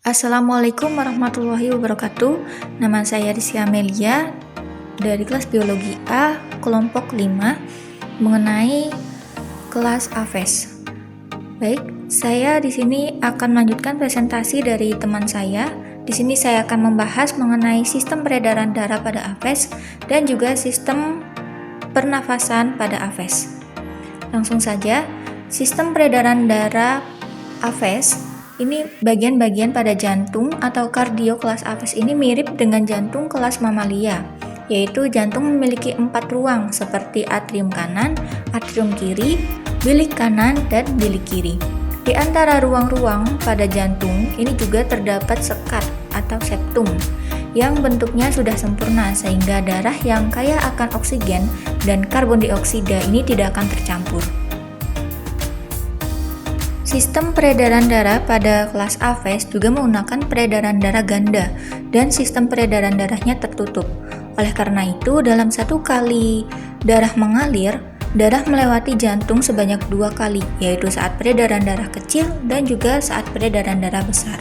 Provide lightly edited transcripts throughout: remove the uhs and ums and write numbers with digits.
Assalamualaikum warahmatullahi wabarakatuh. Nama saya Rizky Amelia dari kelas Biologi A, kelompok 5, mengenai kelas AFES. Baik, saya di sini akan melanjutkan presentasi dari teman saya. Di sini saya akan membahas mengenai sistem peredaran darah pada AFES dan juga sistem pernafasan pada AFES. Langsung saja, sistem peredaran darah AFES ini bagian-bagian pada jantung atau kardio kelas AFES ini mirip dengan jantung kelas mamalia, yaitu jantung memiliki 4 ruang seperti atrium kanan, atrium kiri, bilik kanan, dan bilik kiri. Di antara ruang-ruang pada jantung ini juga terdapat sekat atau septum yang bentuknya sudah sempurna sehingga darah yang kaya akan oksigen dan karbon dioksida ini tidak akan tercampur. Sistem peredaran darah pada kelas AFES juga menggunakan peredaran darah ganda dan sistem peredaran darahnya tertutup. Oleh karena itu, dalam satu kali darah mengalir, darah melewati jantung sebanyak 2 kali, yaitu saat peredaran darah kecil dan juga saat peredaran darah besar.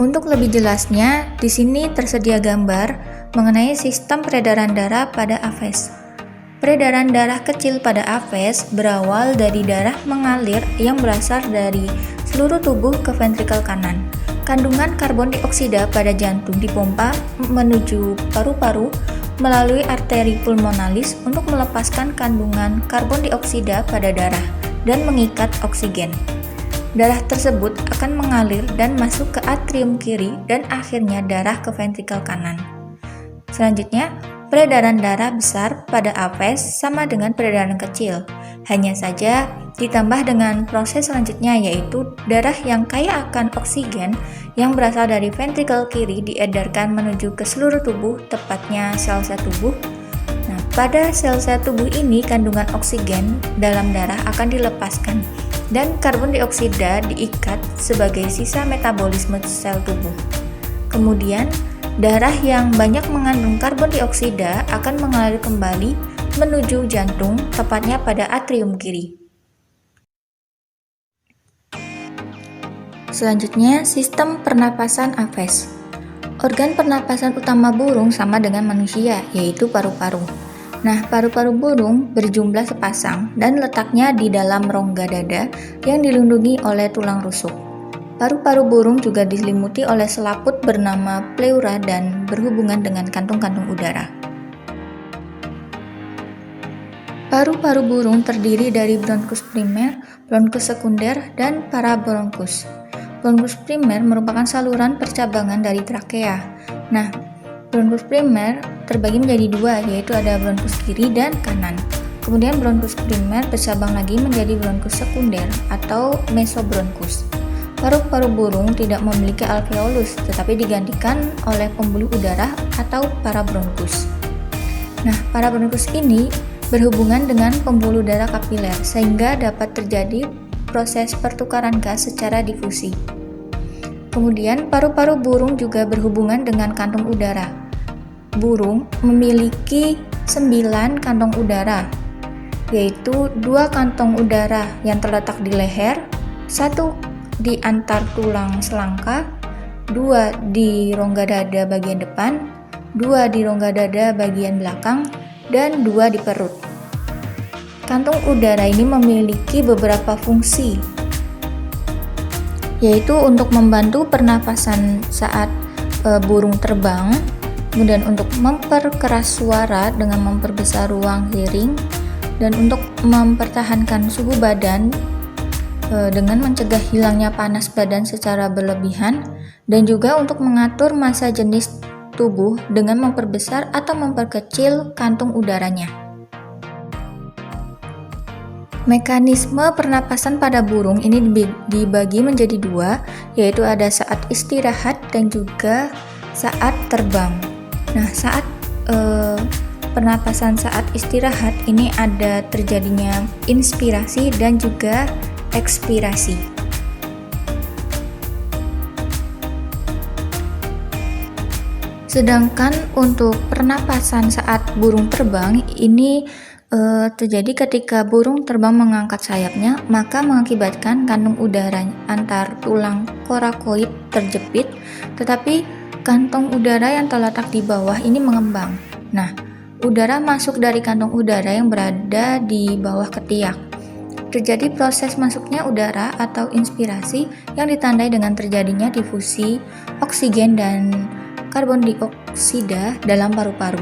Untuk lebih jelasnya, di sini tersedia gambar mengenai sistem peredaran darah pada AFES. Peredaran darah kecil pada AFES berawal dari darah mengalir yang berasal dari seluruh tubuh ke ventrikel kanan. Kandungan karbon dioksida pada jantung dipompa menuju paru-paru melalui arteri pulmonalis untuk melepaskan kandungan karbon dioksida pada darah dan mengikat oksigen. Darah tersebut akan mengalir dan masuk ke atrium kiri dan akhirnya darah ke ventrikel kanan. Selanjutnya, peredaran darah besar pada AFES sama dengan peredaran kecil, hanya saja ditambah dengan proses selanjutnya yaitu darah yang kaya akan oksigen yang berasal dari ventrikel kiri diedarkan menuju ke seluruh tubuh, tepatnya sel-sel tubuh. Nah, pada sel-sel tubuh ini kandungan oksigen dalam darah akan dilepaskan dan karbon dioksida diikat sebagai sisa metabolisme sel tubuh. Kemudian, darah yang banyak mengandung karbon dioksida akan mengalir kembali menuju jantung, tepatnya pada atrium kiri. Selanjutnya, sistem pernapasan AFES. Organ pernapasan utama burung sama dengan manusia, yaitu paru-paru. Nah, paru-paru burung berjumlah sepasang dan letaknya di dalam rongga dada yang dilindungi oleh tulang rusuk. Paru-paru burung juga diselimuti oleh selaput bernama pleura dan berhubungan dengan kantung-kantung udara. Paru-paru burung terdiri dari bronkus primer, bronkus sekunder, dan parabronkus. Bronkus primer merupakan saluran percabangan dari trakea. Nah, bronkus primer terbagi menjadi 2, yaitu ada bronkus kiri dan kanan. Kemudian bronkus primer bercabang lagi menjadi bronkus sekunder atau mesobronkus. Paru-paru burung tidak memiliki alveolus, tetapi digantikan oleh pembuluh udara atau parabronkus. Nah, parabronkus ini berhubungan dengan pembuluh darah kapiler, sehingga dapat terjadi proses pertukaran gas secara difusi. Kemudian, paru-paru burung juga berhubungan dengan kantung udara. Burung memiliki 9 kantong udara, yaitu 2 kantong udara yang terletak di leher, 1 di antar tulang selangka, 2 di rongga dada bagian depan, 2 di rongga dada bagian belakang, dan 2 di perut. Kantung udara ini memiliki beberapa fungsi, yaitu untuk membantu pernapasan saat burung terbang, kemudian untuk memperkeras suara dengan memperbesar ruang hearing, dan untuk mempertahankan suhu badan dengan mencegah hilangnya panas badan secara berlebihan, dan juga untuk mengatur massa jenis tubuh dengan memperbesar atau memperkecil kantung udaranya. Mekanisme pernapasan pada burung ini dibagi menjadi 2, yaitu ada saat istirahat dan juga saat terbang. Nah, saat pernapasan saat istirahat ini ada terjadinya inspirasi dan juga ekspirasi. Sedangkan untuk pernapasan saat burung terbang ini terjadi ketika burung terbang mengangkat sayapnya, maka mengakibatkan kantong udara antar tulang korakoid terjepit, tetapi kantong udara yang terletak di bawah ini mengembang. Nah, udara masuk dari kantong udara yang berada di bawah ketiak. Terjadi proses masuknya udara atau inspirasi yang ditandai dengan terjadinya difusi oksigen dan karbon dioksida dalam paru-paru.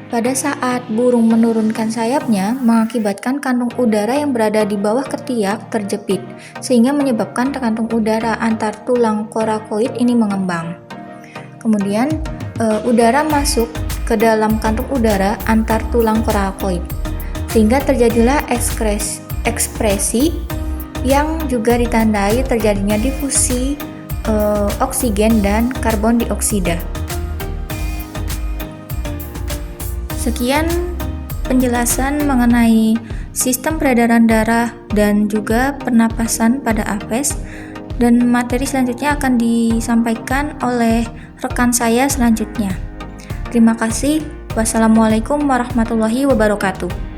Pada saat burung menurunkan sayapnya, mengakibatkan kantung udara yang berada di bawah ketiak terjepit, sehingga menyebabkan kantung udara antar tulang korakoid ini mengembang. Kemudian, udara masuk ke dalam kantung udara antar tulang korakoid, sehingga terjadilah ekspresi yang juga ditandai terjadinya difusi oksigen dan karbon dioksida. Sekian penjelasan mengenai sistem peredaran darah dan juga pernapasan pada Aves, dan materi selanjutnya akan disampaikan oleh rekan saya selanjutnya. Terima kasih. Wassalamualaikum warahmatullahi wabarakatuh.